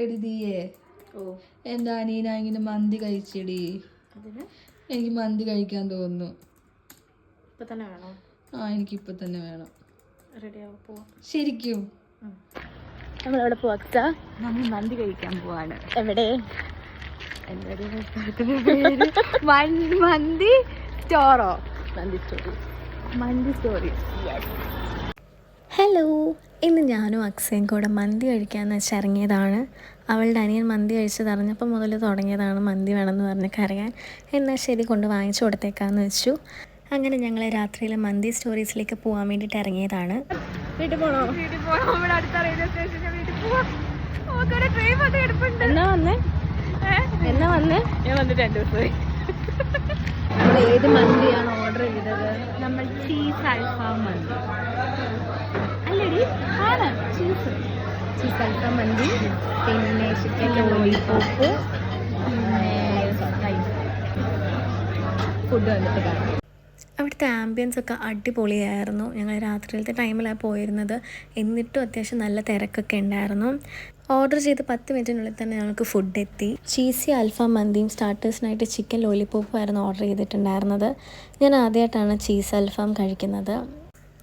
എടി നീയേ എൻ്റെ അനിയന ഇങ്ങനെ മന്തി കഴിച്ചെടി. എനിക്ക് മന്തി കഴിക്കാൻ തോന്നുന്നു. ഇപ്പൊ തന്നെ വേണോ? എനിക്കിപ്പൊ തന്നെ വേണം. റെഡിയാവും, പോവാം. ശരിക്കും നമ്മളെവിടെ പോവാ? നമ്മൾ മന്തി കഴിക്കാൻ പോവാണ്. എവിടെ? മന്തി സ്റ്റോറോ? മന്തി സ്റ്റോറി. ഹലോ, ഇന്ന് ഞാനും അക്സയും കൂടെ മന്തി കഴിക്കാമെന്ന് വെച്ച് ഇറങ്ങിയതാണ്. അവളുടെ അനിയൻ മന്തി കഴിച്ചതറിഞ്ഞപ്പോൾ മുതൽ തുടങ്ങിയതാണ് മന്തി വേണമെന്ന് പറഞ്ഞ് കരയാൻ. എന്നാൽ ശരി, കൊണ്ട് വാങ്ങിച്ചു കൊടുത്തേക്കാമെന്ന് വെച്ചു. അങ്ങനെ ഞങ്ങൾ രാത്രിയിൽ മന്തി സ്റ്റോറീസിലേക്ക് പോകാൻ വേണ്ടിയിട്ട് ഇറങ്ങിയതാണ്. വീട്ടിൽ പോകണോ? നമ്മുടെ അടുത്ത റെയിൽവേ സ്റ്റേഷനിൽ വീട്ടിൽ പോവാം. ട്രെയിൻ വന്ന് എടുപ്പുണ്ട്. എന്നാ വന്നേ? ഞാൻ വന്നിട്ട് 2 ദിവസമായി. നമ്മൾ ഏത് മന്തിയാണ് ഓർഡർ ചെയ്തത്? നമ്മൾ ചീസ് അൽഫാം മന്തി. അല്ലടി, ആണ് ചീസ് അൽഫാം മന്തി, പിന്നെ ചിക്കൻ ലോലിപോപ്പ്, പിന്നെ ഫുഡ് വന്നിട്ട് കാണാം. അവിടുത്തെ ആംബിയൻസ് ഒക്കെ അടിപൊളിയായിരുന്നു. ഞങ്ങൾ രാത്രിയിലത്തെ ടൈമിലാണ് പോയിരുന്നത്. എന്നിട്ടും അത്യാവശ്യം നല്ല തിരക്കൊക്കെ ഉണ്ടായിരുന്നു. ഓർഡർ ചെയ്ത് 10 മിനിറ്റിനുള്ളിൽ തന്നെ ഞങ്ങൾക്ക് ഫുഡ് എത്തി. ചീസി അൽഫാം മന്തിയും സ്റ്റാർട്ടേഴ്സിനായിട്ട് ചിക്കൻ ലോലിപോപ്പും ആയിരുന്നു ഓർഡർ ചെയ്തിട്ടുണ്ടായിരുന്നത്. ഞാൻ ആദ്യമായിട്ടാണ് ചീസ് അൽഫാം കഴിക്കുന്നത്.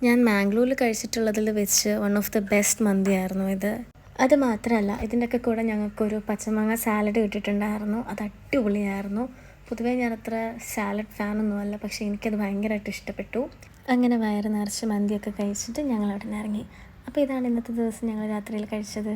ഞാൻ മാംഗ്ലൂരിൽ കഴിച്ചിട്ടുള്ളതിൽ വെച്ച് വൺ ഓഫ് ദി ബെസ്റ്റ് മന്തിയായിരുന്നു ഇത്. അത് മാത്രമല്ല, ഇതിൻ്റെയൊക്കെ കൂടെ ഞങ്ങൾക്കൊരു പച്ചമാങ്ങ സാലഡ് കിട്ടിയിട്ടുണ്ടായിരുന്നു. അത് അടിപൊളിയായിരുന്നു. പൊതുവേ ഞാനത്ര സാലഡ് ഫാനൊന്നുമല്ല, പക്ഷേ എനിക്കത് ഭയങ്കരമായിട്ട് ഇഷ്ടപ്പെട്ടു. അങ്ങനെ വയറ് നിറച്ച് മന്തിയൊക്കെ കഴിച്ചിട്ട് ഞങ്ങൾ അവിടെ നിന്ന് ഇറങ്ങി. അപ്പോൾ ഇതാണ് ഇന്നത്തെ ദിവസം ഞങ്ങൾ രാത്രിയിൽ കഴിച്ചത്.